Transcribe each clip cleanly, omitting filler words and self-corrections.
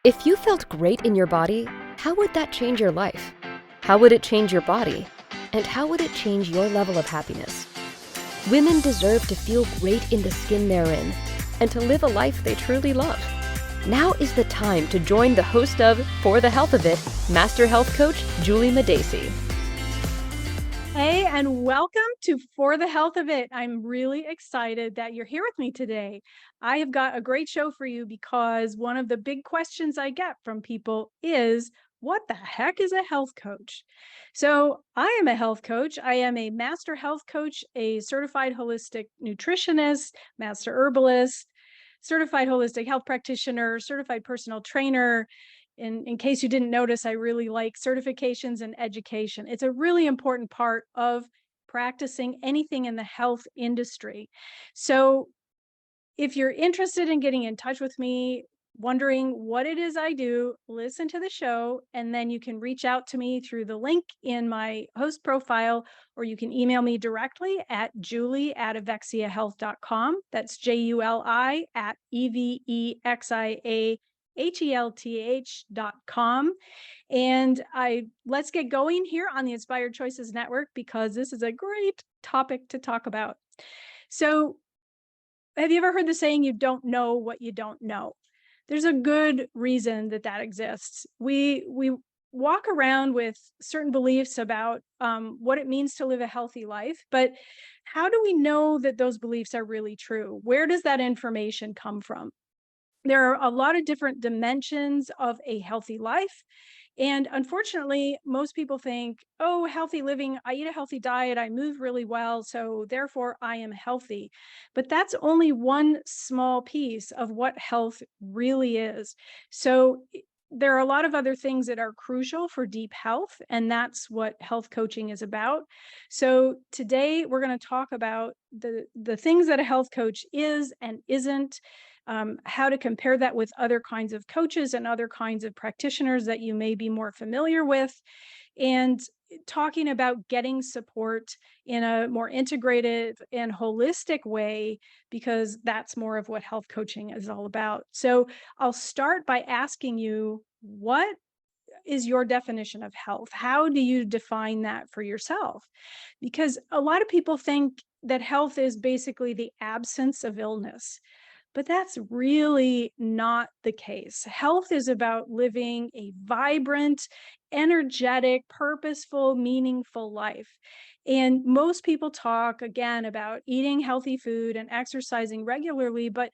If you felt great in your body, how would that change your life? How would it change your body? And how would it change your level of happiness? Women deserve to feel great in the skin they're in and to live a life they truly love. Now is the time to join the host of For the Health of It, Master Health Coach Juli Madacey. Hey, and welcome to For the Health of It. I'm really excited that you're here with me today. I have got a great show for you because one of the big questions I get from people is, what the heck is a health coach? So I am a health coach. I am a master health coach, a certified holistic nutritionist, master herbalist, certified holistic health practitioner, certified personal trainer. In case you didn't notice, I really like certifications and education. It's a really important part of practicing anything in the health industry. So if you're interested in getting in touch with me, wondering what it is I do, listen to the show, and then you can reach out to me through the link in my host profile, or you can email me directly at julie@avexiahealth.com. That's JULI at EVEXIAHELTH.com. And let's get going here on the Inspired Choices Network because this is a great topic to talk about. So have you ever heard the saying, you don't know what you don't know? There's a good reason that that exists. We walk around with certain beliefs about what it means to live a healthy life, but how do we know that those beliefs are really true? Where does that information come from? There are a lot of different dimensions of a healthy life. And unfortunately, most people think, oh, healthy living, I eat a healthy diet, I move really well, so therefore I am healthy. But that's only one small piece of what health really is. So there are a lot of other things that are crucial for deep health, and that's what health coaching is about. So today we're going to talk about the things that a health coach is and isn't, how to compare that with other kinds of coaches and other kinds of practitioners that you may be more familiar with, and talking about getting support in a more integrated and holistic way, because that's more of what health coaching is all about. So I'll start by asking you, what is your definition of health? How do you define that for yourself? Because a lot of people think that health is basically the absence of illness. But that's really not the case. Health is about living a vibrant, energetic, purposeful, meaningful life. And most people talk again about eating healthy food and exercising regularly, but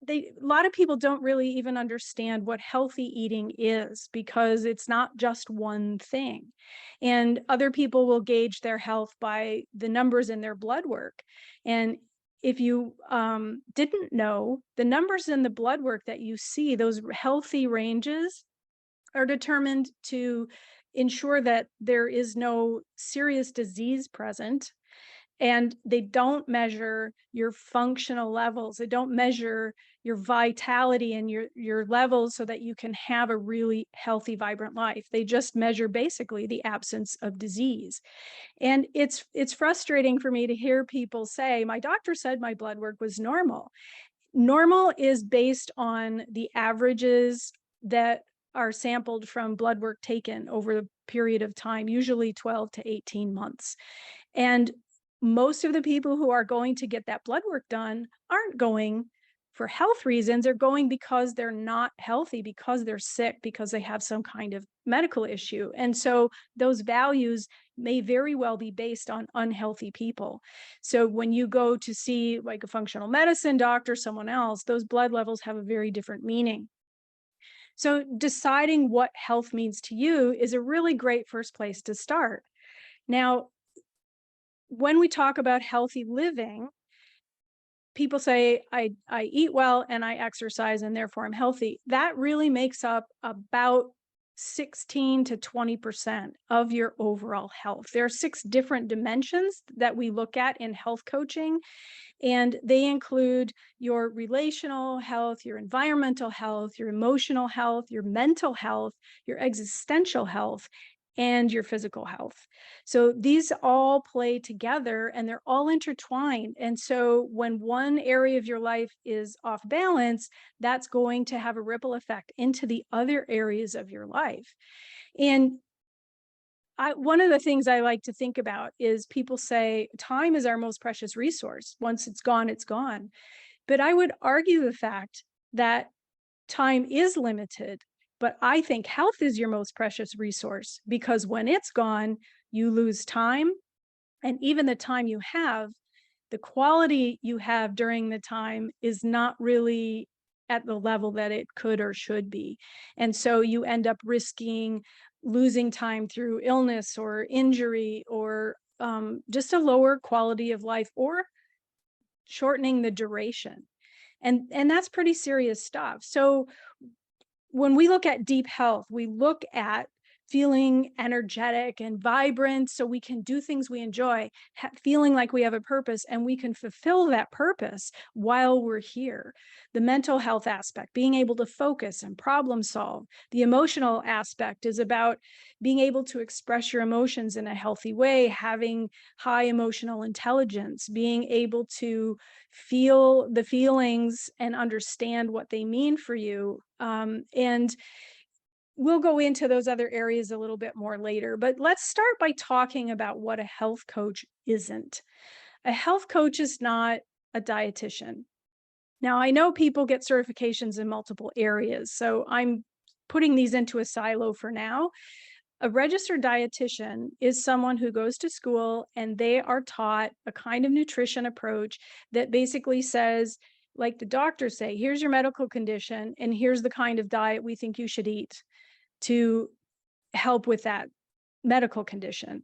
a lot of people don't really even understand what healthy eating is, because it's not just one thing. And other people will gauge their health by the numbers in their blood work. And if you didn't know, the numbers in the blood work that you see, those healthy ranges, are determined to ensure that there is no serious disease present, and they don't measure your functional levels. They don't measure your vitality and your levels so that you can have a really healthy, vibrant life. They just measure basically the absence of disease. And it's frustrating for me to hear people say, my doctor said my blood work was normal. Normal is based on the averages that are sampled from blood work taken over a period of time, usually 12 to 18 months. And most of the people who are going to get that blood work done aren't going for health reasons. They're going because they're not healthy, because they're sick, because they have some kind of medical issue. And so those values may very well be based on unhealthy people. So when you go to see like a functional medicine doctor, someone else, those blood levels have a very different meaning. So deciding what health means to you is a really great first place to start. Now, when we talk about healthy living, people say, I eat well and I exercise and therefore I'm healthy. That really makes up about 16 to 20% of your overall health. There are 6 different dimensions that we look at in health coaching, and they include your relational health, your environmental health, your emotional health, your mental health, your existential health, and your physical health. So these all play together and they're all intertwined. And so when one area of your life is off balance, that's going to have a ripple effect into the other areas of your life. And one of the things I like to think about is people say time is our most precious resource. Once it's gone, it's gone. But I would argue the fact that time is limited, but I think health is your most precious resource, because when it's gone, you lose time. And even the time you have, the quality you have during the time is not really at the level that it could or should be. And so you end up risking losing time through illness or injury, or just a lower quality of life, or shortening the duration. And that's pretty serious stuff. So when we look at deep health, we look at feeling energetic and vibrant so we can do things we enjoy, feeling like we have a purpose and we can fulfill that purpose while we're here. The mental health aspect, being able to focus and problem solve. The emotional aspect is about being able to express your emotions in a healthy way, having high emotional intelligence, being able to feel the feelings and understand what they mean for you. And we'll go into those other areas a little bit more later, but let's start by talking about what a health coach isn't. A health coach is not a dietitian. Now, I know people get certifications in multiple areas, so I'm putting these into a silo for now. A registered dietitian is someone who goes to school and they are taught a kind of nutrition approach that basically says, like the doctors say, here's your medical condition and here's the kind of diet we think you should eat to help with that medical condition.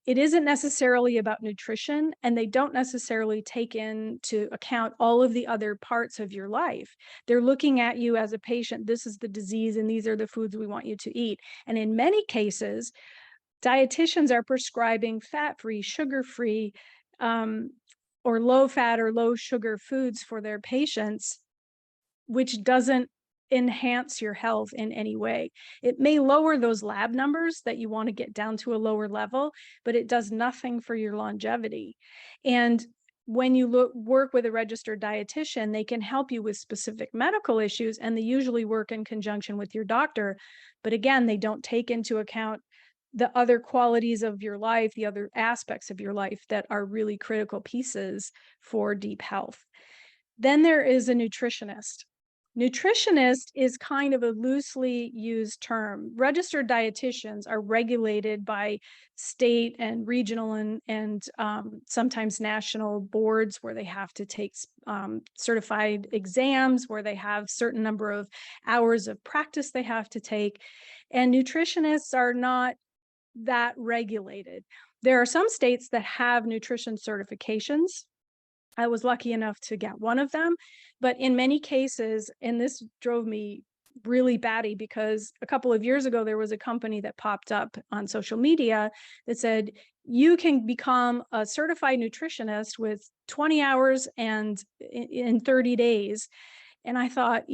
It isn't necessarily about nutrition, and they don't necessarily take into account all of the other parts of your life. They're looking at you as a patient. This is the disease, and these are the foods we want you to eat. And in many cases, dietitians are prescribing fat-free, sugar-free, or low-fat or low-sugar foods for their patients, which doesn't enhance your health in any way. It may lower those lab numbers that you want to get down to a lower level, but it does nothing for your longevity. And when you work with a registered dietitian, they can help you with specific medical issues, and they usually work in conjunction with your doctor. But again, they don't take into account the other qualities of your life, the other aspects of your life that are really critical pieces for deep health. Then there is a nutritionist. Nutritionist is kind of a loosely used term. Registered dietitians are regulated by state and regional and sometimes national boards, where they have to take certified exams, where they have certain number of hours of practice they have to take. And nutritionists are not that regulated. There are some states that have nutrition certifications. I was lucky enough to get one of them, but in many cases, and this drove me really batty, because a couple of years ago, there was a company that popped up on social media that said, you can become a certified nutritionist with 20 hours and in 30 days. And I thought,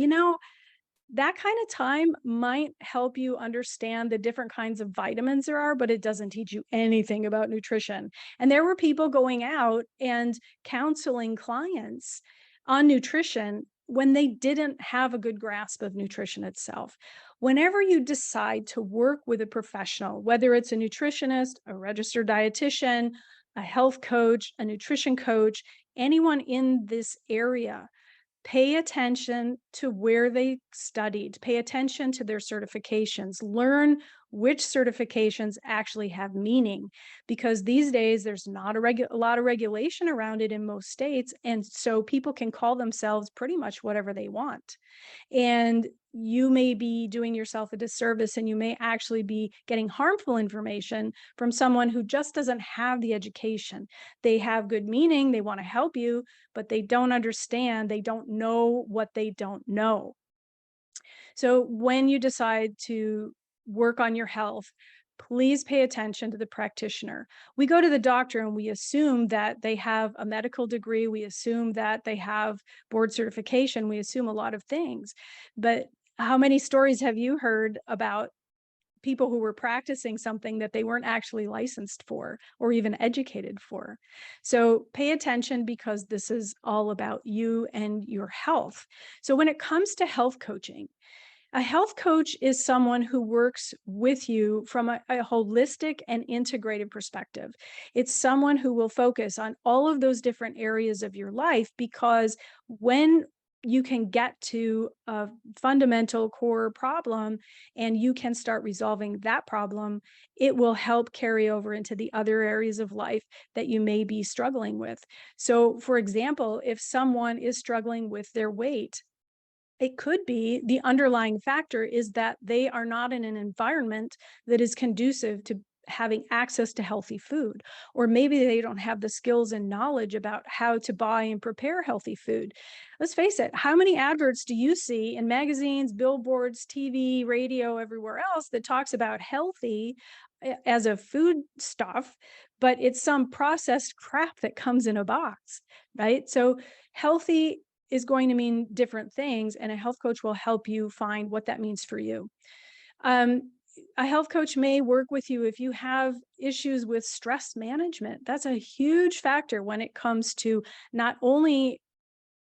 that kind of time might help you understand the different kinds of vitamins there are, but it doesn't teach you anything about nutrition. And there were people going out and counseling clients on nutrition when they didn't have a good grasp of nutrition itself. Whenever you decide to work with a professional, whether it's a nutritionist, a registered dietitian, a health coach, a nutrition coach, anyone in this area, pay attention to where they studied, pay attention to their certifications, learn which certifications actually have meaning, because these days there's not a lot of regulation around it in most states. And so people can call themselves pretty much whatever they want. And you may be doing yourself a disservice, and you may actually be getting harmful information from someone who just doesn't have the education. They have good meaning, they want to help you, but they don't understand, they don't know what they don't know. So when you decide to work on your health, please pay attention to the practitioner. We go to the doctor and we assume that they have a medical degree, we assume that they have board certification, we assume a lot of things. But how many stories have you heard about people who were practicing something that they weren't actually licensed for or even educated for. So pay attention, because this is all about you and your health. So when it comes to health coaching, a health coach is someone who works with you from a holistic and integrated perspective. It's someone who will focus on all of those different areas of your life, because when you can get to a fundamental core problem and you can start resolving that problem, it will help carry over into the other areas of life that you may be struggling with. So, for example, if someone is struggling with their weight, it could be the underlying factor is that they are not in an environment that is conducive to having access to healthy food, or maybe they don't have the skills and knowledge about how to buy and prepare healthy food. Let's face it, how many adverts do you see in magazines, billboards, TV, radio, everywhere else that talks about healthy as a food stuff, but it's some processed crap that comes in a box, right? So healthy is going to mean different things, and a health coach will help you find what that means for you. A health coach may work with you if you have issues with stress management. That's a huge factor when it comes to not only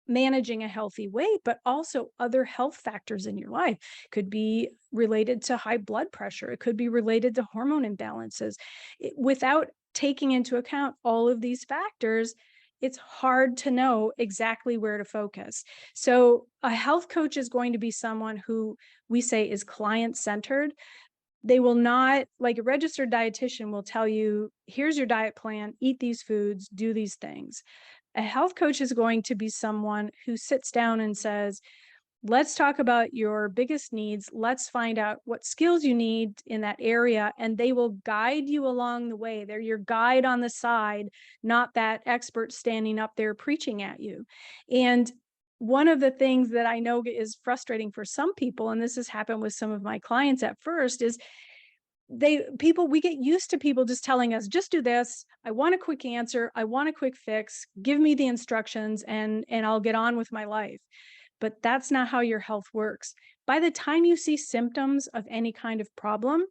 managing a healthy weight, but also other health factors in your life. It could be related to high blood pressure. It could be related to hormone imbalances. Without taking into account all of these factors, it's hard to know exactly where to focus. So a health coach is going to be someone who we say is client-centered. They will not, like a registered dietitian will tell you, here's your diet plan, eat these foods, do these things. A health coach is going to be someone who sits down and says, let's talk about your biggest needs. Let's find out what skills you need in that area, and they will guide you along the way. They're your guide on the side, not that expert standing up there preaching at you. And one of the things that I know is frustrating for some people, and this has happened with some of my clients at first, is we get used to people just telling us, just do this. I want a quick answer. I want a quick fix. Give me the instructions and I'll get on with my life. But that's not how your health works. By the time you see symptoms of any kind of problem,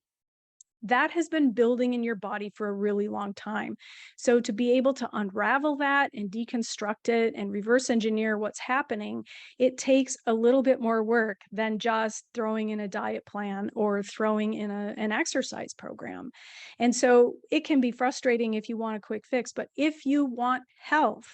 that has been building in your body for a really long time. So to be able to unravel that and deconstruct it and reverse engineer what's happening, it takes a little bit more work than just throwing in a diet plan or throwing in an exercise program. And so it can be frustrating if you want a quick fix, but if you want health,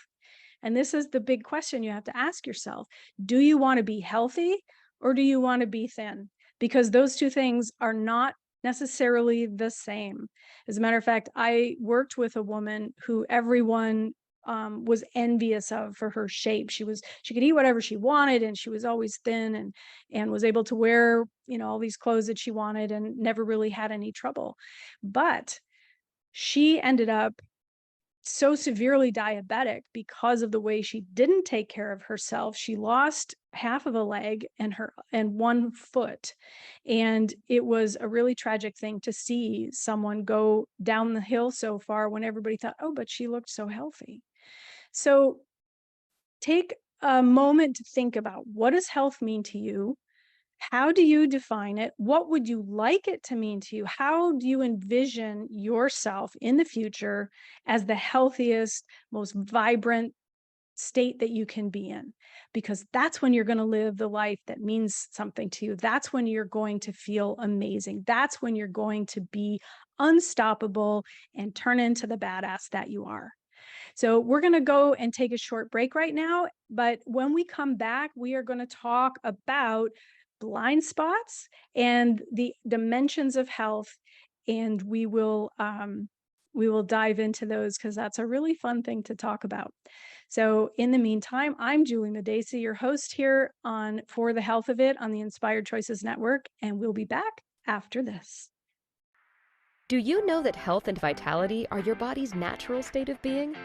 and this is the big question you have to ask yourself, do you want to be healthy or do you want to be thin? Because those two things are not necessarily the same. As a matter of fact, I worked with a woman who everyone was envious of for her shape. She could eat whatever she wanted, and she was always thin and was able to wear, all these clothes that she wanted and never really had any trouble. But she ended up so severely diabetic because of the way she didn't take care of herself. She lost half of a leg and one foot. And it was a really tragic thing to see someone go down the hill so far when everybody thought, oh, but she looked so healthy. So take a moment to think about, what does health mean to you? How do you define it? What would you like it to mean to you? How do you envision yourself in the future as the healthiest, most vibrant state that you can be in? Because that's when you're going to live the life that means something to you. That's when you're going to feel amazing. That's when you're going to be unstoppable and turn into the badass that you are. So we're going to go and take a short break right now. But when we come back, we are going to talk about blind spots and the dimensions of health, and we will dive into those because that's a really fun thing to talk about. So in the meantime, I'm Juli Madacey, your host here on For the Health of It on the Inspired Choices Network, and we'll be back after this. Do you know that health and vitality are your body's natural state of being?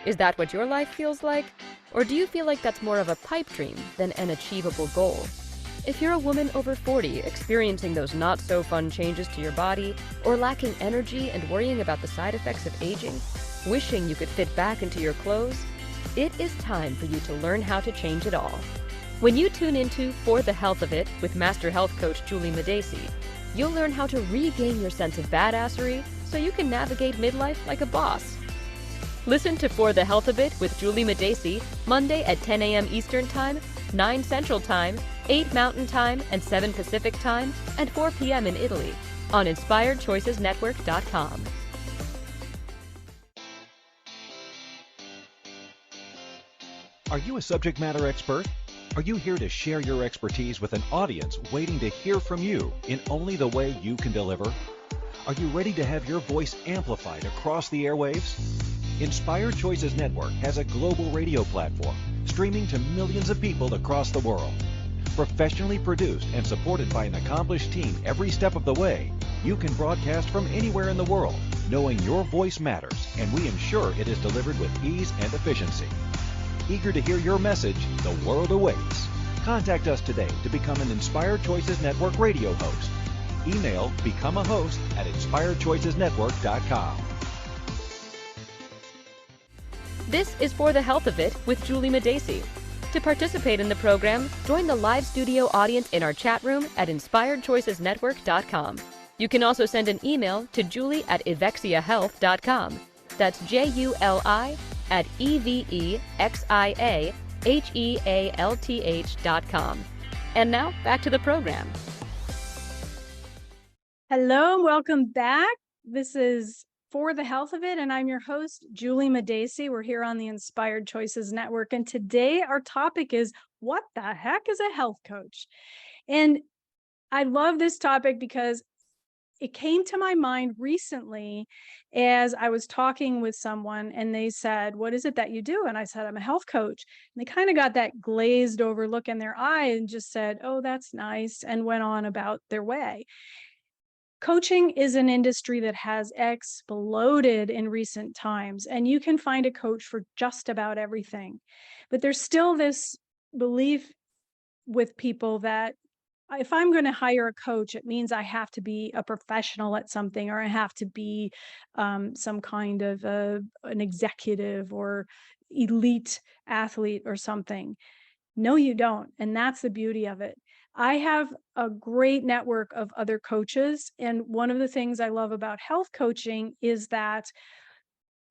Is that what your life feels like? Or do you feel like that's more of a pipe dream than an achievable goal? If you're a woman over 40 experiencing those not-so-fun changes to your body, or lacking energy and worrying about the side effects of aging, wishing you could fit back into your clothes, it is time for you to learn how to change it all. When you tune into For the Health of It with Master Health Coach Juli Madacey, You'll learn how to regain your sense of badassery so you can navigate midlife like a boss. Listen to For the Health of It with Juli Madacey, Monday at 10 a.m. Eastern Time, 9 Central Time, 8 Mountain Time, and 7 Pacific Time, and 4 p.m. in Italy on InspiredChoicesNetwork.com. Are you a subject matter expert? Are you here to share your expertise with an audience waiting to hear from you in only the way you can deliver? Are you ready to have your voice amplified across the airwaves? Inspired Choices Network has a global radio platform streaming to millions of people across the world. Professionally produced and supported by an accomplished team every step of the way, you can broadcast from anywhere in the world, knowing your voice matters, and we ensure it is delivered with ease and efficiency. Eager to hear your message, the world awaits. Contact us today to become an Inspired Choices Network radio host. Email become a host at inspiredchoicesnetwork.com. This is For the Health of It with Juli Madacey. To participate in the program, join the live studio audience in our chat room at inspiredchoicesnetwork.com. You can also send an email to julie@evexiahealth.com. That's JULI@EVEXIAHEALTH.com. And now, back to the program. Hello, and welcome back. This is For the Health of It, and I'm your host, Juli Madacey. We're here on the Inspired Choices Network, and today our topic is, what the heck is a health coach? And I love this topic because it came to my mind recently as I was talking with someone, and they said, "What is it that you do?" And I said, "I'm a health coach." And they kind of got that glazed over look in their eye and just said, "Oh, that's nice," and went on about their way. Coaching is an industry that has exploded in recent times, and you can find a coach for just about everything. But there's still this belief with people that if I'm going to hire a coach, it means I have to be a professional at something, or I have to be some kind of an executive or elite athlete or something. No, you don't. And that's the beauty of it. I have a great network of other coaches. And one of the things I love about health coaching is that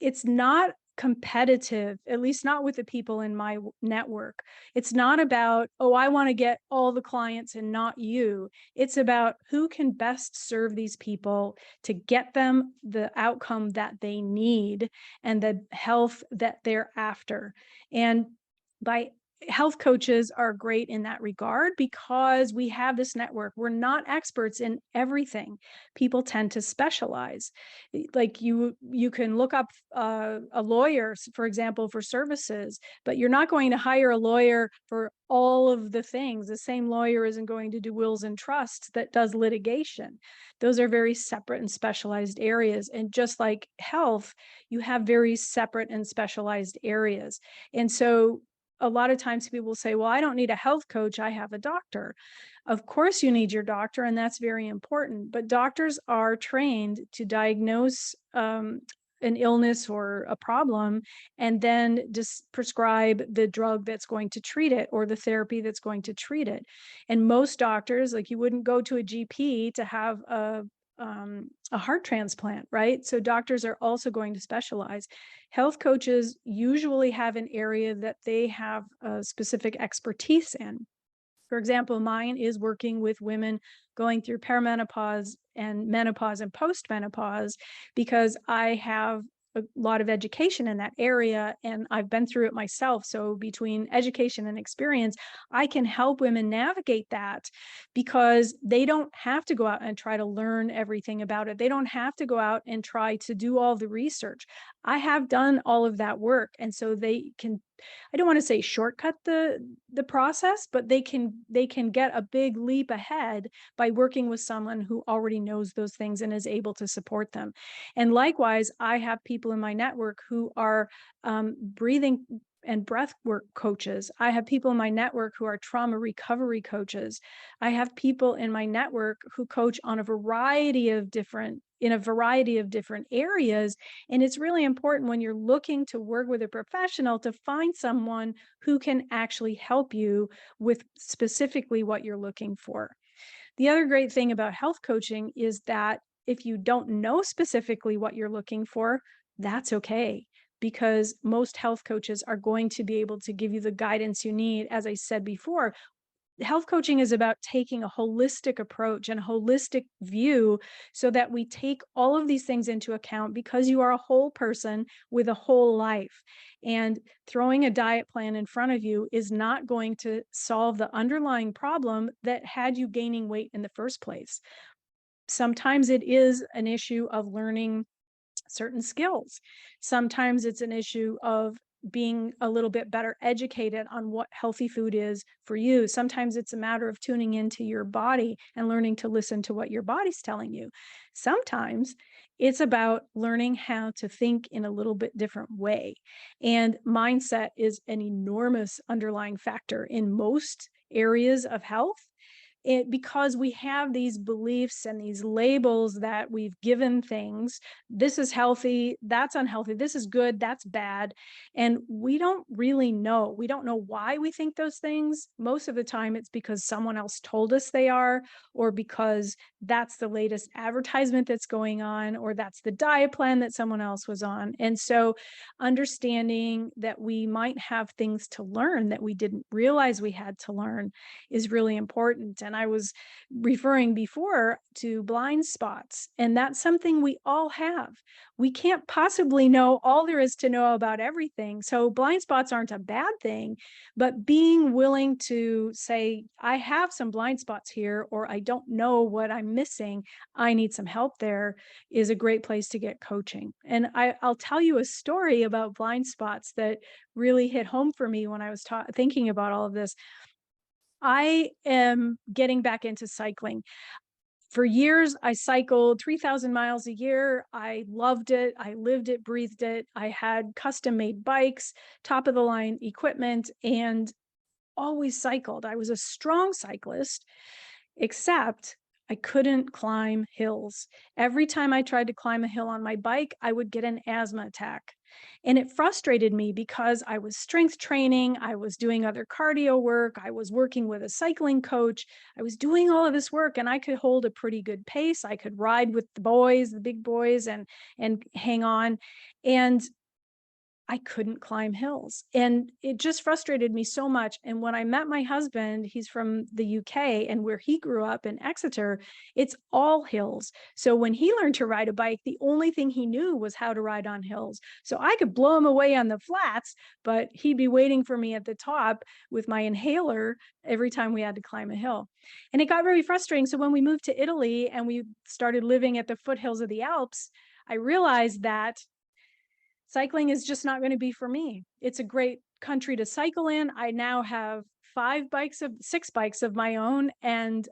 it's not competitive, at least not with the people in my network. It's not about, oh, I want to get all the clients and not you. It's about who can best serve these people to get them the outcome that they need and the health that they're after. And by health coaches are great in that regard because we have this network. We're not experts in everything. People tend to specialize. Like you can look up a lawyer, for example, for services, but you're not going to hire a lawyer for all of the things. The same lawyer isn't going to do wills and trusts that does litigation. Those are very separate and specialized areas. And just like health, you have very separate and specialized areas. And so a lot of times people will say, well, I don't need a health coach, I have a doctor. Of course you need your doctor, and that's very important. But doctors are trained to diagnose an illness or a problem, and then just prescribe the drug that's going to treat it or the therapy that's going to treat it. And most doctors, like you wouldn't go to a GP to have a heart transplant, right? So doctors are also going to specialize. Health coaches usually have an area that they have a specific expertise in. For example, mine is working with women going through perimenopause and menopause and postmenopause because I have a lot of education in that area and I've been through it myself. So between education and experience, I can help women navigate that because they don't have to go out and try to learn everything about it. They don't have to go out and try to do all the research. I have done all of that work. And so they can, I don't want to say shortcut the process, but they can get a big leap ahead by working with someone who already knows those things and is able to support them. And likewise, I have people in my network who are breathing and breath work coaches. I have people in my network who are trauma recovery coaches. I have people in my network who coach on a variety of different areas. And it's really important when you're looking to work with a professional to find someone who can actually help you with specifically what you're looking for. The other great thing about health coaching is that if you don't know specifically what you're looking for, that's okay, because most health coaches are going to be able to give you the guidance you need. As I said before, health coaching is about taking a holistic approach and a holistic view so that we take all of these things into account, because you are a whole person with a whole life. And throwing a diet plan in front of you is not going to solve the underlying problem that had you gaining weight in the first place. Sometimes it is an issue of learning certain skills. Sometimes it's an issue of being a little bit better educated on what healthy food is for you. Sometimes it's a matter of tuning into your body and learning to listen to what your body's telling you. Sometimes it's about learning how to think in a little bit different way. And mindset is an enormous underlying factor in most areas of health. Because we have these beliefs and these labels that we've given things. This is healthy, that's unhealthy, this is good, that's bad. And we don't really know. We don't know why we think those things. Most of the time, it's because someone else told us they are, or because that's the latest advertisement that's going on, or that's the diet plan that someone else was on. And so understanding that we might have things to learn that we didn't realize we had to learn is really important. And I was referring before to blind spots, and that's something we all have. We can't possibly know all there is to know about everything. So blind spots aren't a bad thing, but being willing to say, I have some blind spots here, or I don't know what I'm missing, I need some help there, is a great place to get coaching. And I'll tell you a story about blind spots that really hit home for me when I was thinking about all of this. I am getting back into cycling. For years, I cycled 3,000 miles a year. I loved it. I lived it, breathed it. I had custom made bikes, top of the line equipment, and always cycled. I was a strong cyclist, except I couldn't climb hills. Every time I tried to climb a hill on my bike, I would get an asthma attack. And it frustrated me because I was strength training, I was doing other cardio work, I was working with a cycling coach, I was doing all of this work, and I could hold a pretty good pace. I could ride with the boys, the big boys, and hang on. And I couldn't climb hills. And it just frustrated me so much. And when I met my husband, he's from the UK, and where he grew up in Exeter, it's all hills. So when he learned to ride a bike, the only thing he knew was how to ride on hills. So I could blow him away on the flats, but he'd be waiting for me at the top with my inhaler every time we had to climb a hill. And it got very frustrating. So when we moved to Italy and we started living at the foothills of the Alps, I realized that cycling is just not going to be for me. It's a great country to cycle in. I now have 6 bikes of my own, and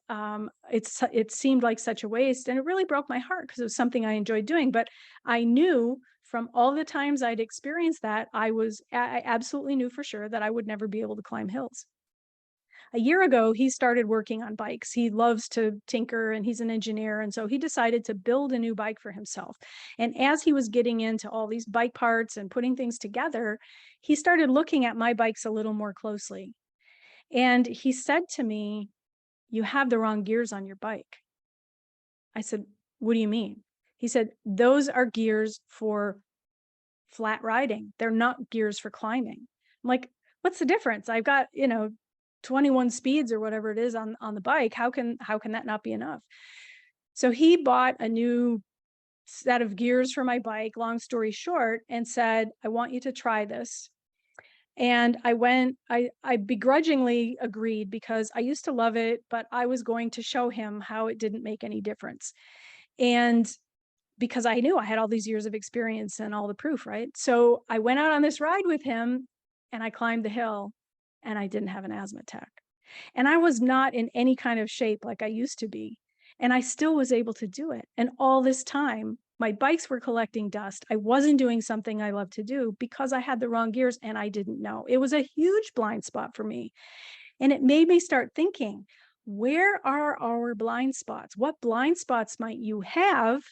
it seemed like such a waste, and it really broke my heart because it was something I enjoyed doing. But I knew from all the times I'd experienced that, I absolutely knew for sure that I would never be able to climb hills. A year ago, he started working on bikes. He loves to tinker, and he's an engineer. And so he decided to build a new bike for himself. And as he was getting into all these bike parts and putting things together, he started looking at my bikes a little more closely. And he said to me, "You have the wrong gears on your bike." I said, "What do you mean?" He said, "Those are gears for flat riding. They're not gears for climbing." I'm like, "What's the difference? I've got, 21 speeds or whatever it is on the bike. How can that not be enough?" So he bought a new set of gears for my bike, long story short, and said, "I want you to try this." And I begrudgingly agreed because I used to love it, but I was going to show him how it didn't make any difference. And because I knew I had all these years of experience and all the proof, right? So I went out on this ride with him, and I climbed the hill, and I didn't have an asthma attack. And I was not in any kind of shape like I used to be. And I still was able to do it. And all this time, my bikes were collecting dust. I wasn't doing something I love to do because I had the wrong gears and I didn't know. It was a huge blind spot for me. And it made me start thinking, where are our blind spots? What blind spots might you have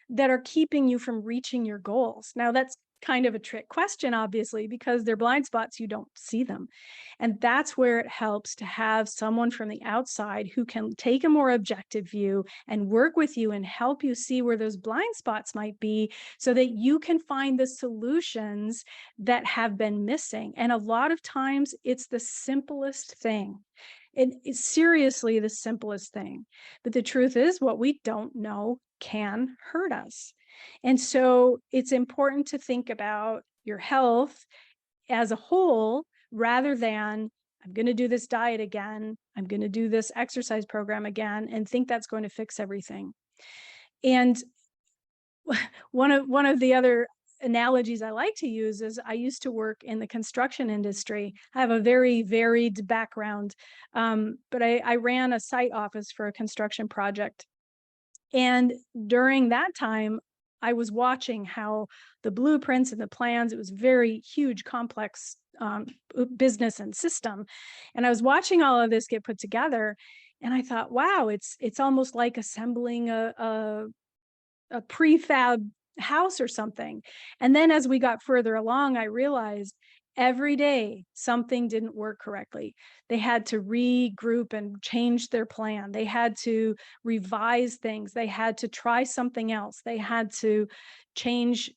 that are keeping you from reaching your goals? Now, that's kind of a trick question, obviously, because they're blind spots, you don't see them. And that's where it helps to have someone from the outside who can take a more objective view and work with you and help you see where those blind spots might be so that you can find the solutions that have been missing. And a lot of times it's the simplest thing. It's seriously the simplest thing. But the truth is, what we don't know can hurt us. And so it's important to think about your health as a whole rather than, I'm going to do this diet again, I'm going to do this exercise program again, and think that's going to fix everything. And one of the other analogies I like to use is I used to work in the construction industry. I have a very varied background, but I ran a site office for a construction project. And during that time, I was watching how the blueprints and the plans, it was very huge, complex business and system. And I was watching all of this get put together. And I thought, wow, it's almost like assembling a prefab house or something. And then as we got further along, I realized every day something didn't work correctly. They had to regroup and change their plan. They had to revise things. They had to try something else. They had to change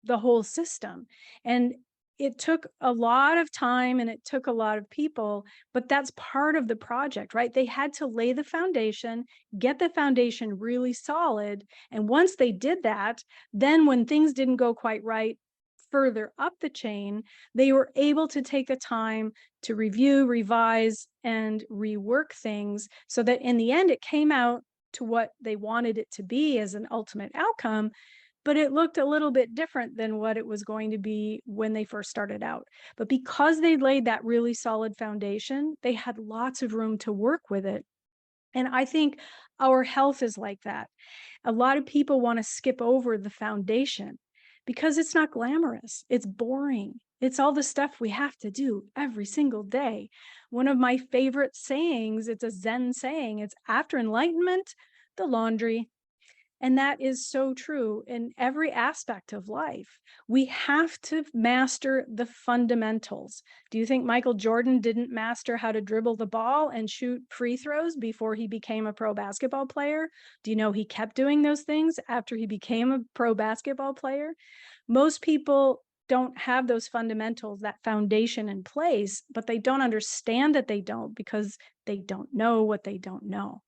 the whole system. And it took a lot of time and it took a lot of people, but that's part of the project, right? They had to lay the foundation, get the foundation really solid. And once they did that, then when things didn't go quite right further up the chain, they were able to take the time to review, revise, and rework things so that in the end, it came out to what they wanted it to be as an ultimate outcome. But it looked a little bit different than what it was going to be when they first started out. But because they laid that really solid foundation, they had lots of room to work with it. And I think our health is like that. A lot of people want to skip over the foundation because it's not glamorous. It's boring. It's all the stuff we have to do every single day. One of my favorite sayings, it's a Zen saying, it's after enlightenment, the laundry. And that is so true in every aspect of life. We have to master the fundamentals. Do you think Michael Jordan didn't master how to dribble the ball and shoot free throws before he became a pro basketball player? Do you know he kept doing those things after he became a pro basketball player? Most people don't have those fundamentals, that foundation in place, but they don't understand that they don't because they don't know what they don't know.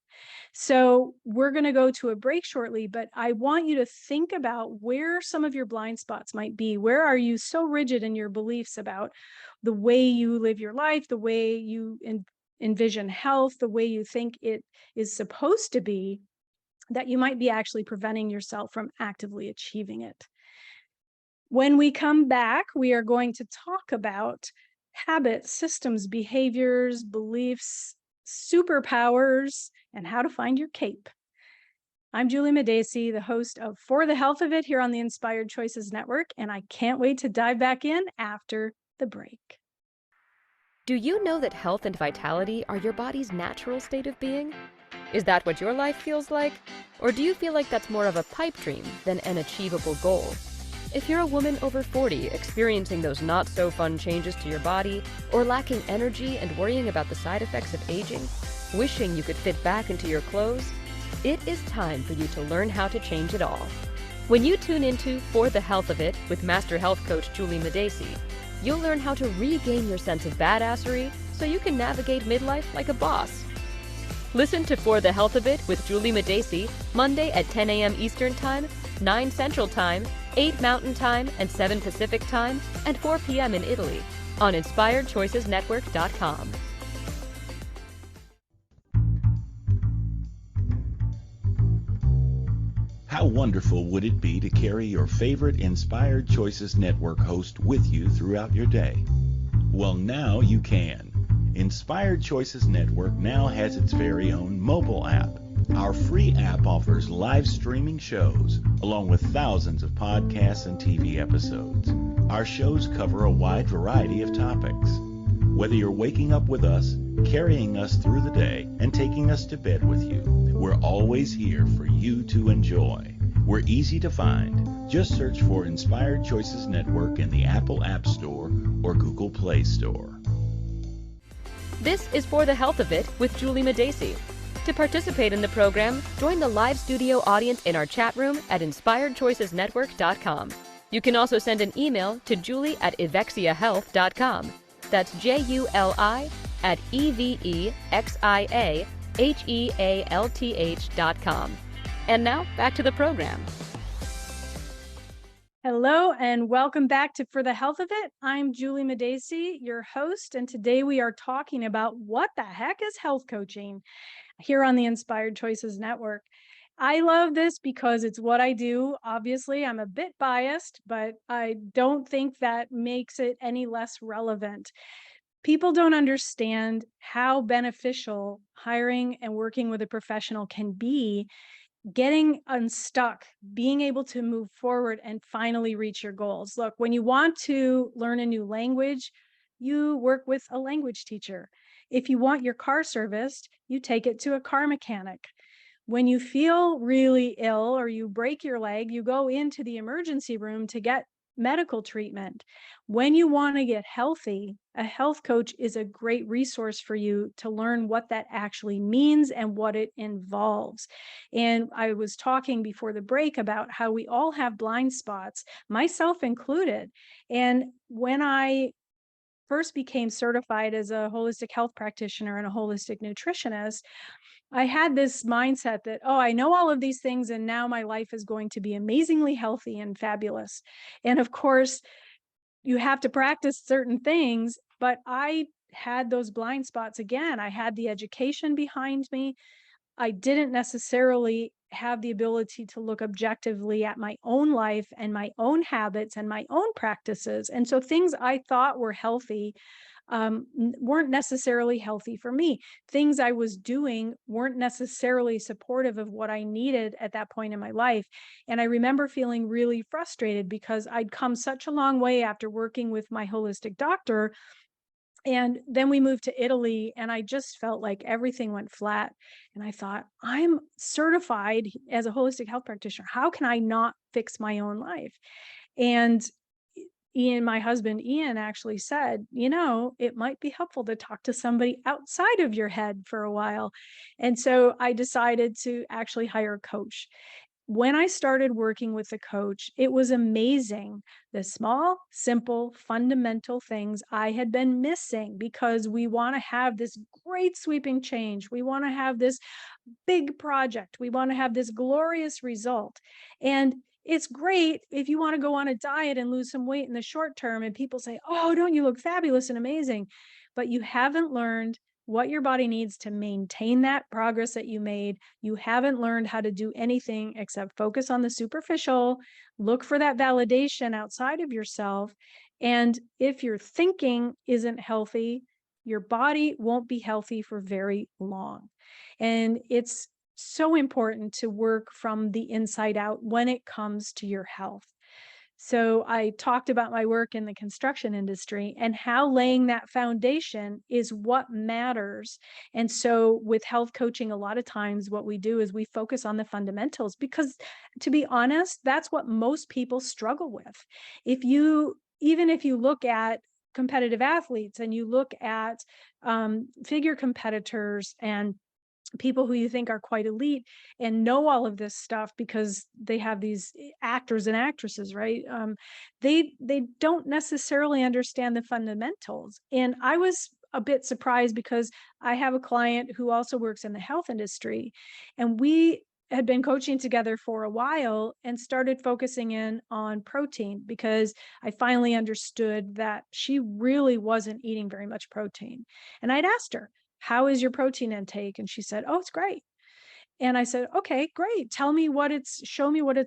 So we're going to go to a break shortly, but I want you to think about where some of your blind spots might be. Where are you so rigid in your beliefs about the way you live your life, the way you envision health, the way you think it is supposed to be, that you might be actually preventing yourself from actively achieving it. When we come back, we are going to talk about habits, systems, behaviors, beliefs, superpowers, and how to find your cape. I'm Juli Madacey, the host of For the Health of It here on the Inspired Choices Network, and I can't wait to dive back in after the break. Do you know that health and vitality are your body's natural state of being? Is that what your life feels like? Or do you feel like that's more of a pipe dream than an achievable goal? If you're a woman over 40 experiencing those not-so-fun changes to your body, or lacking energy and worrying about the side effects of aging, wishing you could fit back into your clothes, it is time for you to learn how to change it all. When you tune into For the Health of It with Master Health Coach Juli Madacey, you'll learn how to regain your sense of badassery so you can navigate midlife like a boss. Listen to For the Health of It with Juli Madacey Monday at 10 a.m. Eastern Time, 9 Central Time, 8 Mountain Time, and 7 Pacific Time, and 4 p.m. in Italy on InspiredChoicesNetwork.com. How wonderful would it be to carry your favorite Inspired Choices Network host with you throughout your day? Well, now you can. Inspired Choices Network now has its very own mobile app. Our free app offers live streaming shows, along with thousands of podcasts and TV episodes. Our shows cover a wide variety of topics. Whether you're waking up with us, carrying us through the day, and taking us to bed with you, we're always here for you to enjoy. We're easy to find. Just search for Inspired Choices Network in the Apple App Store or Google Play Store. This is For the Health of It with Juli Madacey. To participate in the program, join the live studio audience in our chat room at inspiredchoicesnetwork.com. You can also send an email to julie@evexiahealth.com. That's JULI@EVEXIAHEALTH.com. And now, back to the program. Hello and welcome back to For the Health of It. I'm Juli Madacey, your host, and today we are talking about what the heck is health coaching here on the Inspired Choices Network. I love this because it's what I do. Obviously, I'm a bit biased, but I don't think that makes it any less relevant. People don't understand how beneficial hiring and working with a professional can be, getting unstuck, being able to move forward and finally reach your goals. Look, when you want to learn a new language, you work with a language teacher. If you want your car serviced, you take it to a car mechanic. When you feel really ill or you break your leg, you go into the emergency room to get medical treatment. When you want to get healthy, a health coach is a great resource for you to learn what that actually means and what it involves. And I was talking before the break about how we all have blind spots, myself included. And when I first became certified as a holistic health practitioner and a holistic nutritionist, I had this mindset that, oh, I know all of these things, and now my life is going to be amazingly healthy and fabulous. And of course, you have to practice certain things, but I had those blind spots again. I had the education behind me. I didn't necessarily have the ability to look objectively at my own life and my own habits and my own practices. And so things I thought were healthy weren't necessarily healthy for me. Things I was doing weren't necessarily supportive of what I needed at that point in my life. And I remember feeling really frustrated because I'd come such a long way after working with my holistic doctor. And then we moved to Italy, and I just felt like everything went flat. And I thought, I'm certified as a holistic health practitioner. How can I not fix my own life? And Ian, my husband, Ian, actually said, it might be helpful to talk to somebody outside of your head for a while. And so I decided to actually hire a coach. When I started working with a coach, it was amazing. The small, simple, fundamental things I had been missing, because we want to have this great sweeping change. We want to have this big project. We want to have this glorious result. And it's great if you want to go on a diet and lose some weight in the short term and people say, oh, don't you look fabulous and amazing? But you haven't learned what your body needs to maintain that progress that you made. You haven't learned how to do anything except focus on the superficial, look for that validation outside of yourself. And if your thinking isn't healthy, your body won't be healthy for very long. And it's so important to work from the inside out when it comes to your health. So I talked about my work in the construction industry and how laying that foundation is what matters. And so with health coaching, a lot of times what we do is we focus on the fundamentals, because to be honest, that's what most people struggle with. Even if you look at competitive athletes and you look at figure competitors and people who you think are quite elite and know all of this stuff because they have these actors and actresses, right? They don't necessarily understand the fundamentals. And I was a bit surprised because I have a client who also works in the health industry, and we had been coaching together for a while and started focusing in on protein because I finally understood that she really wasn't eating very much protein. And I'd asked her, how is your protein intake? And she said, oh, it's great. And I said, okay, great. Show me what it's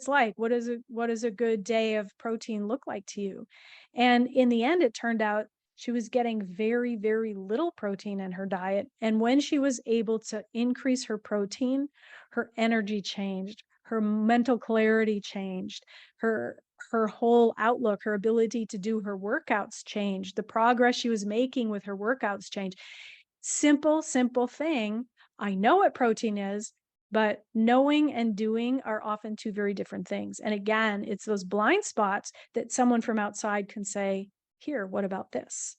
like. What does a good day of protein look like to you? And in the end, it turned out she was getting very, very little protein in her diet. And when she was able to increase her protein, her energy changed, her mental clarity changed, her whole outlook, her ability to do her workouts changed. The progress she was making with her workouts changed. Simple thing. I know what protein is, But knowing and doing are often two very different things. And again, it's those blind spots that someone from outside can say, here, what about this?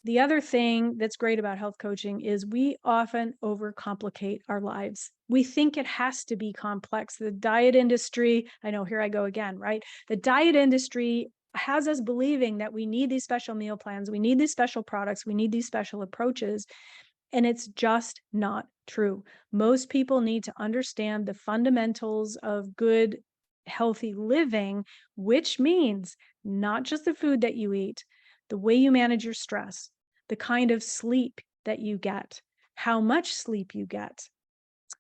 The other thing that's great about health coaching is we often overcomplicate our lives. We think it has to be complex. The diet industry, I know, here I go again, right? The diet industry has us believing that we need these special meal plans, we need these special products, we need these special approaches. And it's just not true. Most people need to understand the fundamentals of good, healthy living, which means not just the food that you eat, the way you manage your stress, the kind of sleep that you get, how much sleep you get,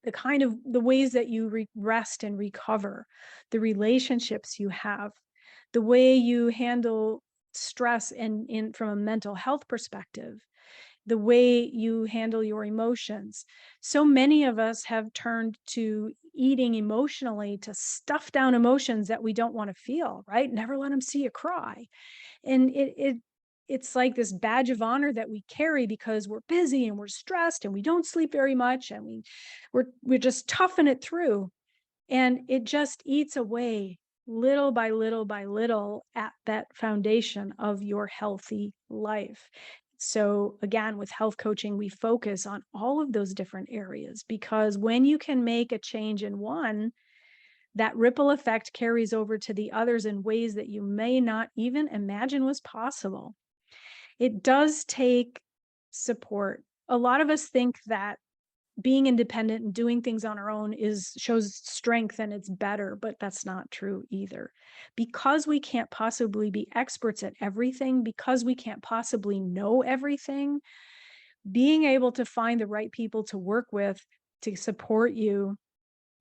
the ways that you rest and recover, the relationships you have, the way you handle stress and from a mental health perspective, the way you handle your emotions. So many of us have turned to eating emotionally to stuff down emotions that we don't want to feel, right? Never let them see you cry. And it's like this badge of honor that we carry because we're busy and we're stressed and we don't sleep very much and we're just toughing it through. And it just eats away little by little by little at that foundation of your healthy life. So again, with health coaching, we focus on all of those different areas because when you can make a change in one, that ripple effect carries over to the others in ways that you may not even imagine was possible. It does take support. A lot of us think that being independent and doing things on our own shows strength and it's better, but that's not true either. Because we can't possibly be experts at everything, because we can't possibly know everything, being able to find the right people to work with to support you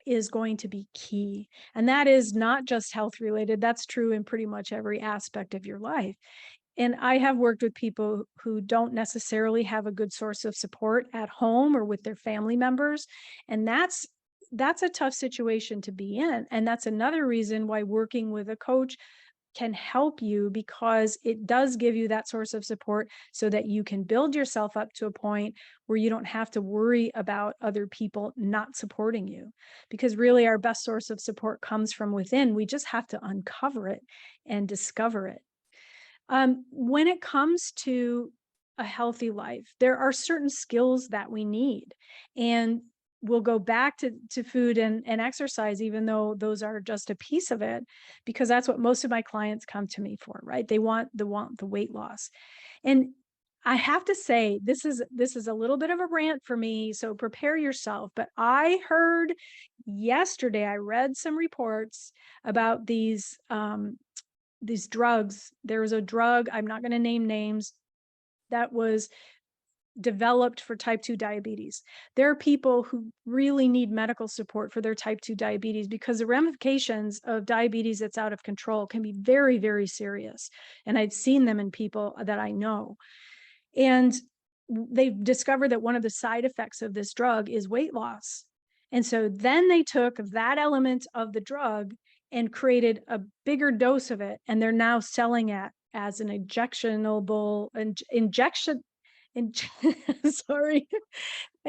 is going to be key. And that is not just health related. That's true in pretty much every aspect of your life. And I have worked with people who don't necessarily have a good source of support at home or with their family members. And that's a tough situation to be in. And that's another reason why working with a coach can help you, because it does give you that source of support so that you can build yourself up to a point where you don't have to worry about other people not supporting you. Because really our best source of support comes from within. We just have to uncover it and discover it. When it comes to a healthy life, there are certain skills that we need. And we'll go back to food and exercise, even though those are just a piece of it, because that's what most of my clients come to me for, right? They want the weight loss. And I have to say, this is a little bit of a rant for me, so prepare yourself. But I heard yesterday, I read some reports about these drugs. There was a drug, I'm not going to name names, that was developed for type 2 diabetes. There are people who really need medical support for their type 2 diabetes because the ramifications of diabetes that's out of control can be very, very serious. And I've seen them in people that I know. And they've discovered that one of the side effects of this drug is weight loss. And so then they took that element of the drug and created a bigger dose of it. And they're now selling it as an an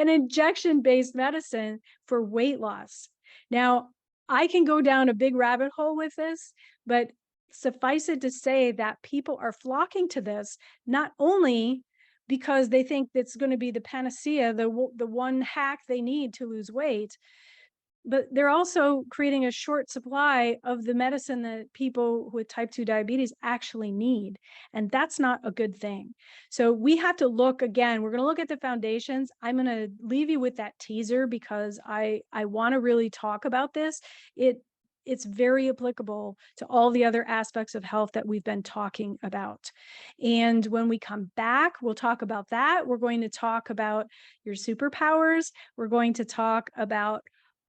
injection-based medicine for weight loss. Now, I can go down a big rabbit hole with this, but suffice it to say that people are flocking to this, not only because they think it's going to be the panacea, the one hack they need to lose weight, but they're also creating a short supply of the medicine that people with type 2 diabetes actually need. And that's not a good thing. So we have to look again, we're going to look at the foundations. I'm going to leave you with that teaser because I want to really talk about this. It's very applicable to all the other aspects of health that we've been talking about. And when we come back, we'll talk about that. We're going to talk about your superpowers. We're going to talk about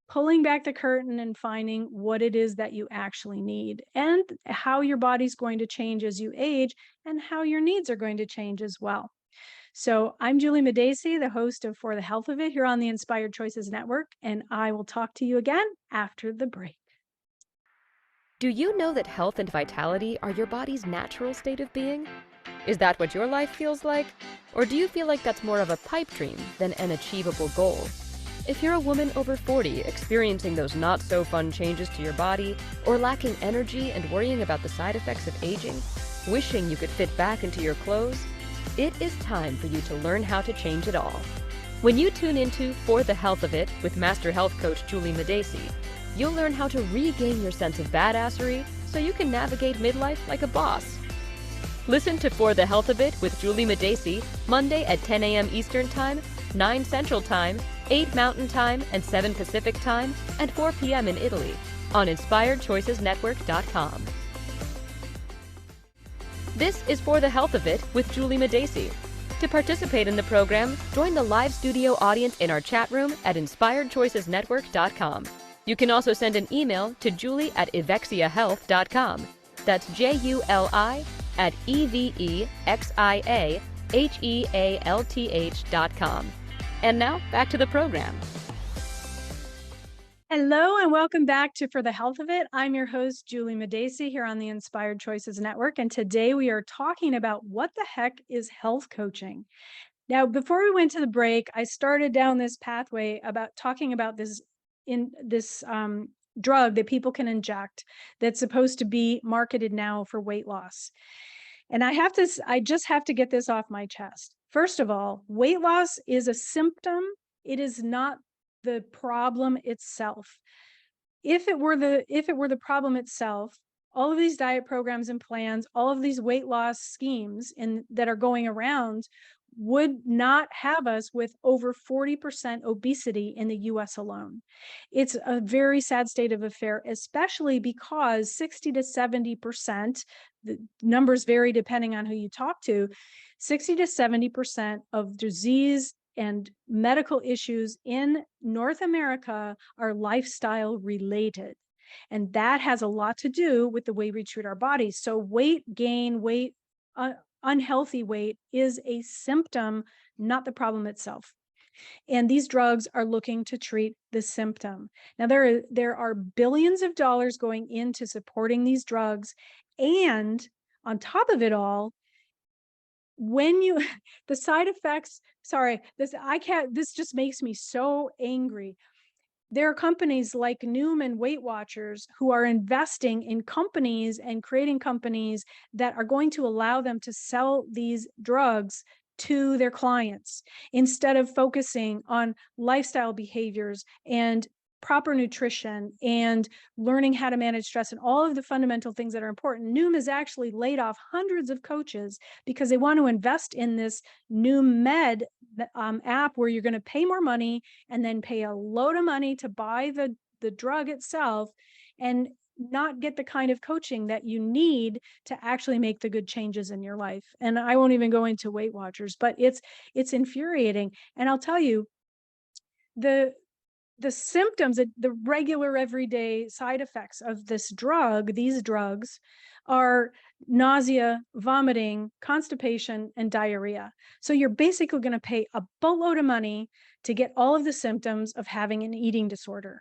pulling back the curtain and finding what it is that you actually need and how your body's going to change as you age and how your needs are going to change as well. So I'm Juli Madacey, the host of For the Health of It here on the Inspired Choices Network, and I will talk to you again after the break. Do you know that health and vitality are your body's natural state of being? Is that what your life feels like? Or do you feel like that's more of a pipe dream than an achievable goal? If you're a woman over 40 experiencing those not so fun changes to your body, or lacking energy and worrying about the side effects of aging, wishing you could fit back into your clothes, it is time for you to learn how to change it all. When you tune into For the Health of It with Master Health Coach Juli Madacey, you'll learn how to regain your sense of badassery so you can navigate midlife like a boss. Listen to For the Health of It with Juli Madacey Monday at 10 a.m. Eastern Time, 9 Central Time, 8 Mountain Time, and 7 Pacific Time, and 4 p.m. in Italy on InspiredChoicesNetwork.com. This is For the Health of It with Juli Madacey. To participate in the program, join the live studio audience in our chat room at InspiredChoicesNetwork.com. You can also send an email to julie@evexiahealth.com. That's JULI@EVEXIAHEALTH.com. And now, back to the program. Hello and welcome back to For the Health of It. I'm your host, Juli Madacey, here on the Inspired Choices Network. And today we are talking about what the heck is health coaching. Now, before we went to the break, I started down this pathway about talking about this drug that people can inject that's supposed to be marketed now for weight loss. And I just have to get this off my chest. First of all, weight loss is a symptom. It is not the problem itself. If it were the problem itself, all of these diet programs and plans, all of these weight loss schemes that are going around would not have us with over 40% obesity in the US alone. It's a very sad state of affair, especially because 60 to 70%, the numbers vary depending on who you talk to, 60 to 70% of disease and medical issues in North America are lifestyle related. And that has a lot to do with the way we treat our bodies. So weight gain, unhealthy weight is a symptom, not the problem itself. And these drugs are looking to treat the symptom. Now, there are billions of dollars going into supporting these drugs. And on top of it all, the side effects, this just makes me so angry. There are companies like Noom and Weight Watchers who are investing in companies and creating companies that are going to allow them to sell these drugs to their clients instead of focusing on lifestyle behaviors and proper nutrition and learning how to manage stress and all of the fundamental things that are important. Noom has actually laid off hundreds of coaches because they want to invest in this Noom Med app where you're going to pay more money and then pay a load of money to buy the drug itself and not get the kind of coaching that you need to actually make the good changes in your life. And I won't even go into Weight Watchers, but it's infuriating. And I'll tell you, the symptoms, the regular everyday side effects of these drugs are nausea, vomiting, constipation, and diarrhea. So you're basically going to pay a boatload of money to get all of the symptoms of having an eating disorder.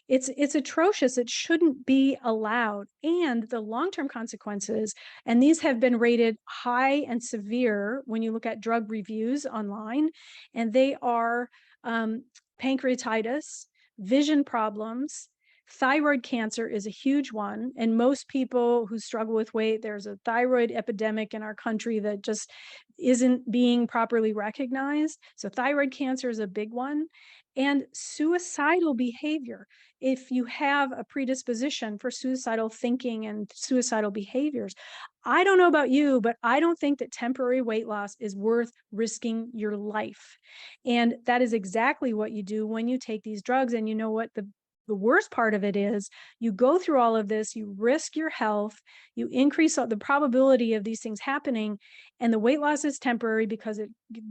It's atrocious. It shouldn't be allowed. And the long-term consequences, and these have been rated high and severe when you look at drug reviews online, and they are pancreatitis, vision problems, thyroid cancer is a huge one. And most people who struggle with weight, there's a thyroid epidemic in our country that just isn't being properly recognized. So thyroid cancer is a big one. And suicidal behavior. If you have a predisposition for suicidal thinking and suicidal behaviors, I don't know about you, but I don't think that temporary weight loss is worth risking your life. And that is exactly what you do when you take these drugs. And you know what the worst part of it is, you go through all of this, you risk your health, you increase the probability of these things happening, and the weight loss is temporary because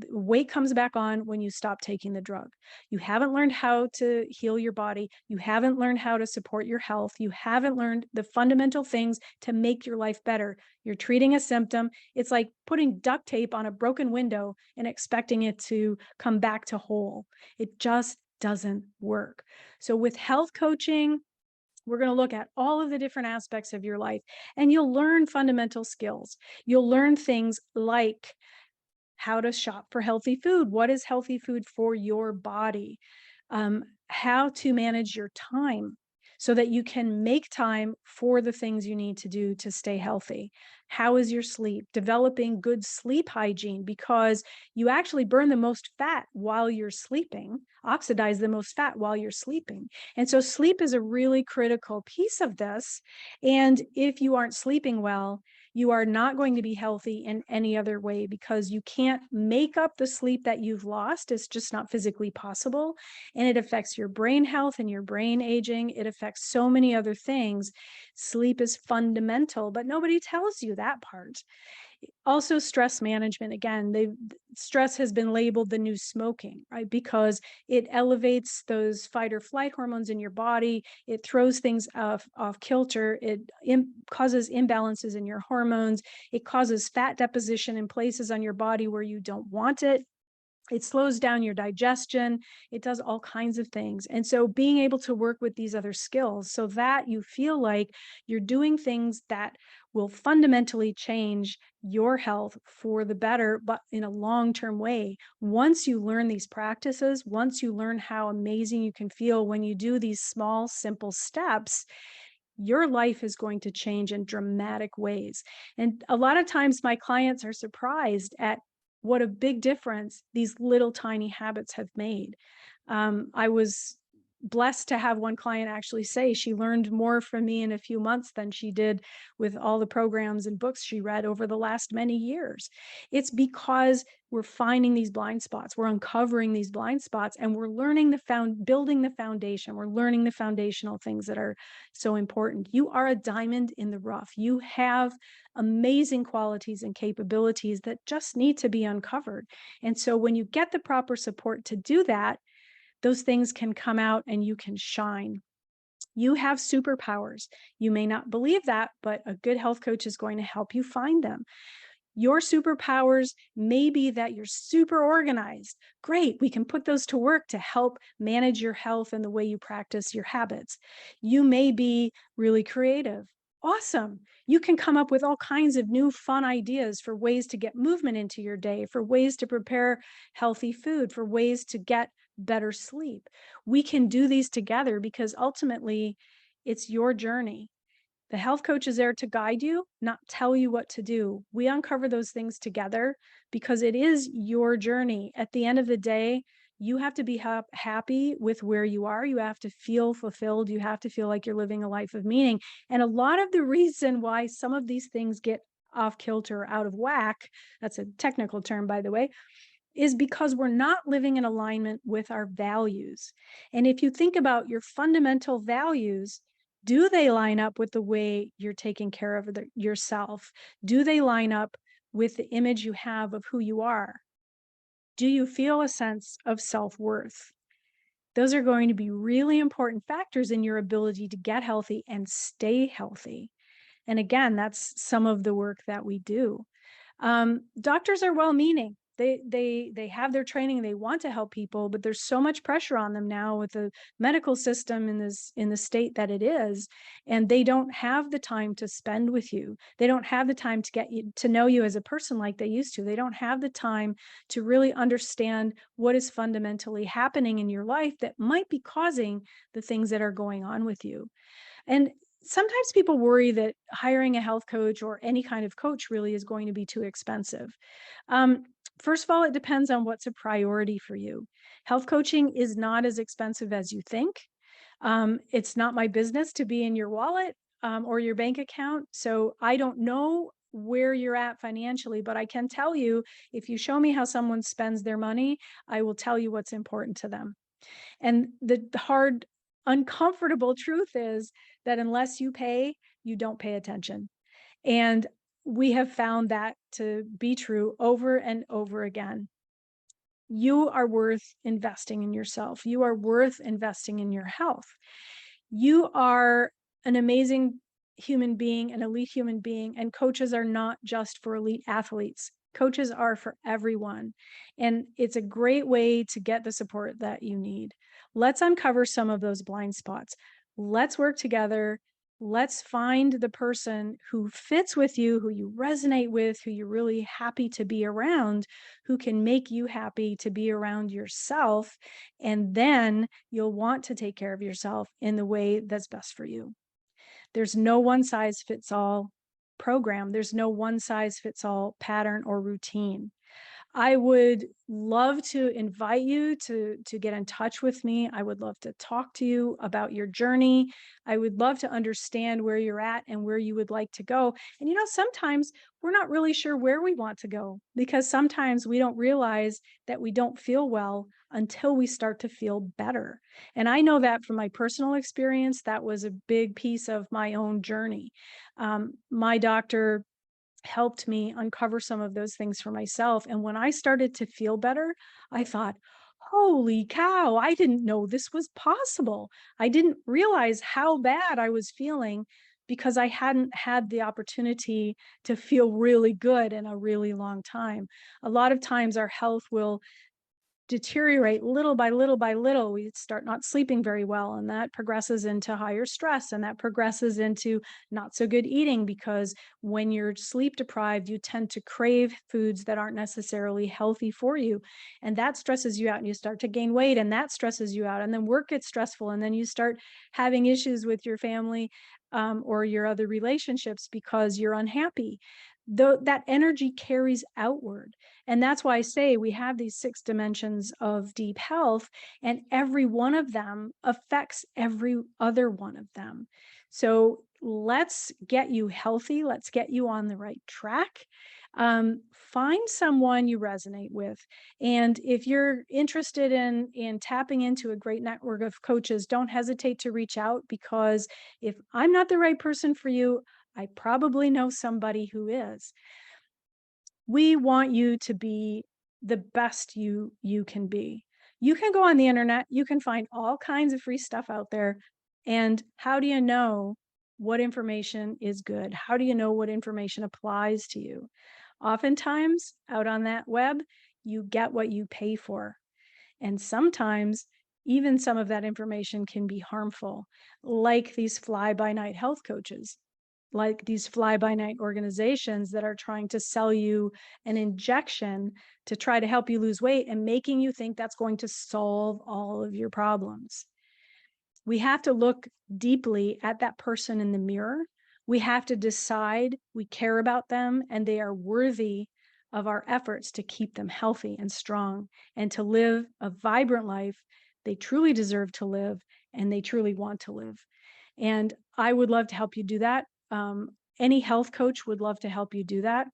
weight comes back on when you stop taking the drug. You haven't learned how to heal your body. You haven't learned how to support your health. You haven't learned the fundamental things to make your life better. You're treating a symptom. It's like putting duct tape on a broken window and expecting it to come back to whole. It just doesn't work. So with health coaching, we're going to look at all of the different aspects of your life, and you'll learn fundamental skills. You'll learn things like how to shop for healthy food. What is healthy food for your body? how to manage your time so that you can make time for the things you need to do to stay healthy. How is your sleep? Developing good sleep hygiene, because you actually burn the most fat while you're sleeping, oxidize the most fat while you're sleeping. And so sleep is a really critical piece of this. And if you aren't sleeping well, you are not going to be healthy in any other way, because you can't make up the sleep that you've lost. It's just not physically possible. And it affects your brain health and your brain aging. It affects so many other things. Sleep is fundamental, but nobody tells you that part. Also, stress management. Again, stress has been labeled the new smoking, right? Because it elevates those fight or flight hormones in your body. It throws things off kilter. It causes imbalances in your hormones. It causes fat deposition in places on your body where you don't want it. It slows down your digestion. It does all kinds of things. And so being able to work with these other skills so that you feel like you're doing things that will fundamentally change your health for the better, but in a long-term way. Once you learn these practices, once you learn how amazing you can feel when you do these small, simple steps, your life is going to change in dramatic ways. And a lot of times my clients are surprised at what a big difference these little tiny habits have made. I was blessed to have one client actually say she learned more from me in a few months than she did with all the programs and books she read over the last many years. It's because we're finding these blind spots, we're uncovering these blind spots, and we're learning building the foundation. We're learning the foundational things that are so important. You are a diamond in the rough. You have amazing qualities and capabilities that just need to be uncovered. And so when you get the proper support to do that, those things can come out and you can shine. You have superpowers. You may not believe that, but a good health coach is going to help you find them. Your superpowers may be that you're super organized. Great, we can put those to work to help manage your health and the way you practice your habits. You may be really creative. Awesome. You can come up with all kinds of new fun ideas for ways to get movement into your day, for ways to prepare healthy food, for ways to get better sleep. We can do these together because ultimately it's your journey. The health coach is there to guide you, not tell you what to do. We uncover those things together because it is your journey. At the end of the day, you have to be happy with where you are. You have to feel fulfilled. You have to feel like you're living a life of meaning. And a lot of the reason why some of these things get off kilter, out of whack, that's a technical term, by the way, is because we're not living in alignment with our values. And if you think about your fundamental values, do they line up with the way you're taking care of yourself? Do they line up with the image you have of who you are? Do you feel a sense of self-worth? Those are going to be really important factors in your ability to get healthy and stay healthy. And again, that's some of the work that we do. Doctors are well-meaning. They have their training, they want to help people, but there's so much pressure on them now with the medical system in the state that it is, and they don't have the time to spend with you. They don't have the time to get you to know you as a person like they used to. They don't have the time to really understand what is fundamentally happening in your life that might be causing the things that are going on with you. And sometimes people worry that hiring a health coach or any kind of coach really is going to be too expensive. First of all, it depends on what's a priority for you. Health coaching is not as expensive as you think. It's not my business to be in your wallet or your bank account. So I don't know where you're at financially, but I can tell you, if you show me how someone spends their money, I will tell you what's important to them. And the hard, uncomfortable truth is that unless you pay, you don't pay attention. And we have found that to be true over and over again. You are worth investing in yourself. You are worth investing in your health. You are an amazing human being, an elite human being, and coaches are not just for elite athletes. Coaches are for everyone. And it's a great way to get the support that you need. Let's uncover some of those blind spots. Let's work together Let's find the person who fits with you, who you resonate with, who you're really happy to be around, who can make you happy to be around yourself. And then you'll want to take care of yourself in the way that's best for you. There's no one size fits all program. There's no one size fits all pattern or routine. I would love to invite you to get in touch with me. I would love to talk to you about your journey. I would love to understand where you're at and where you would like to go. And sometimes we're not really sure where we want to go, because sometimes we don't realize that we don't feel well until we start to feel better. And I know that from my personal experience, that was a big piece of my own journey. My doctor helped me uncover some of those things for myself. And when I started to feel better, I thought, holy cow, I didn't know this was possible. I didn't realize how bad I was feeling because I hadn't had the opportunity to feel really good in a really long time. A lot of times our health will deteriorate little by little by little. We start not sleeping very well, and that progresses into higher stress, and that progresses into not so good eating, because when you're sleep deprived, you tend to crave foods that aren't necessarily healthy for you, and that stresses you out, and you start to gain weight, and that stresses you out, and then work gets stressful, and then you start having issues with your family or your other relationships because you're unhappy. Though that energy carries outward. And that's why I say we have these 6 dimensions of deep health, and every one of them affects every other one of them. So let's get you healthy. Let's get you on the right track. Find someone you resonate with. And if you're interested in tapping into a great network of coaches, don't hesitate to reach out, because if I'm not the right person for you, I probably know somebody who is. We want you to be the best you can be. You can go on the internet, you can find all kinds of free stuff out there. And how do you know what information is good? How do you know what information applies to you? Oftentimes, out on that web, you get what you pay for. And sometimes even some of that information can be harmful, like these fly-by-night health coaches, like these fly-by-night organizations that are trying to sell you an injection to try to help you lose weight and making you think that's going to solve all of your problems. We have to look deeply at that person in the mirror. We have to decide we care about them and they are worthy of our efforts to keep them healthy and strong and to live a vibrant life they truly deserve to live and they truly want to live. And I would love to help you do that. Any health coach would love to help you do that.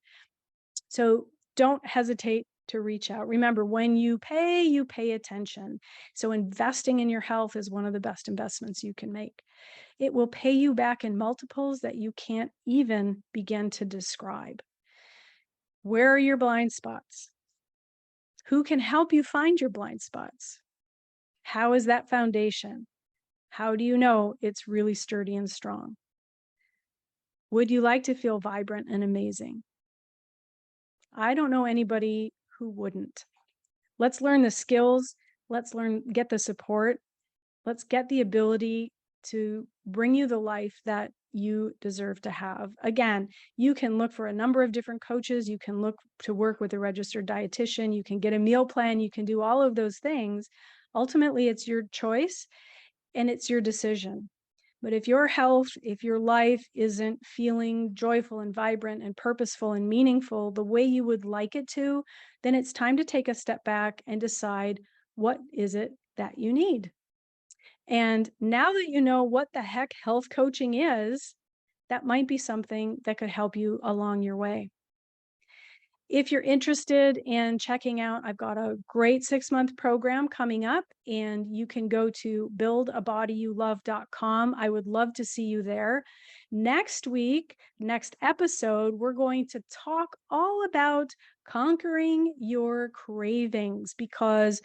So don't hesitate to reach out. Remember, when you pay attention. So investing in your health is one of the best investments you can make. It will pay you back in multiples that you can't even begin to describe. Where are your blind spots? Who can help you find your blind spots? How is that foundation? How do you know it's really sturdy and strong? Would you like to feel vibrant and amazing? I don't know anybody who wouldn't. Let's learn the skills. Let's get the support. Let's get the ability to bring you the life that you deserve to have. Again, you can look for a number of different coaches. You can look to work with a registered dietitian. You can get a meal plan. You can do all of those things. Ultimately, it's your choice and it's your decision. But if your health, if your life isn't feeling joyful and vibrant and purposeful and meaningful the way you would like it to, then it's time to take a step back and decide, what is it that you need? And now that you know what the heck health coaching is, that might be something that could help you along your way. If you're interested in checking out, I've got a great 6-month program coming up, and you can go to buildabodyyoulove.com. I would love to see you there. Next week, next episode, we're going to talk all about conquering your cravings, because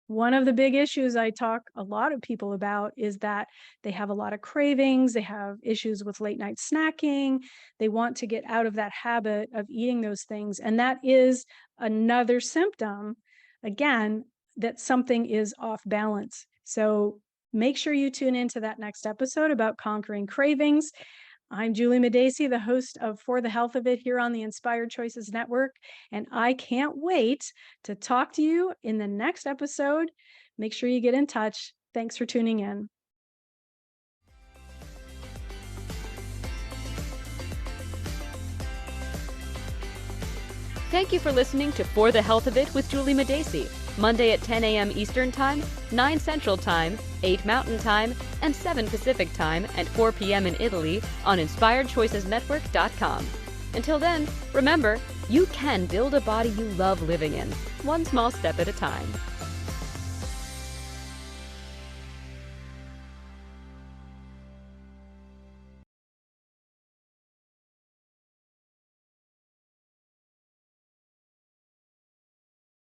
one of the big issues I talk a lot of people about is that they have a lot of cravings, they have issues with late night snacking, they want to get out of that habit of eating those things. And that is another symptom, again, that something is off balance. So Make sure you tune into that next episode about conquering cravings. I'm Juli Madacey, the host of For the Health of It here on the Inspired Choices Network, and I can't wait to talk to you in the next episode. Make sure you get in touch. Thanks for tuning in. Thank you for listening to For the Health of It with Juli Madacey, Monday at 10 a.m. Eastern Time, 9 Central Time, 8 Mountain Time, and 7 Pacific Time, and 4 p.m. in Italy on InspiredChoicesNetwork.com. Until then, remember, you can build a body you love living in, one small step at a time.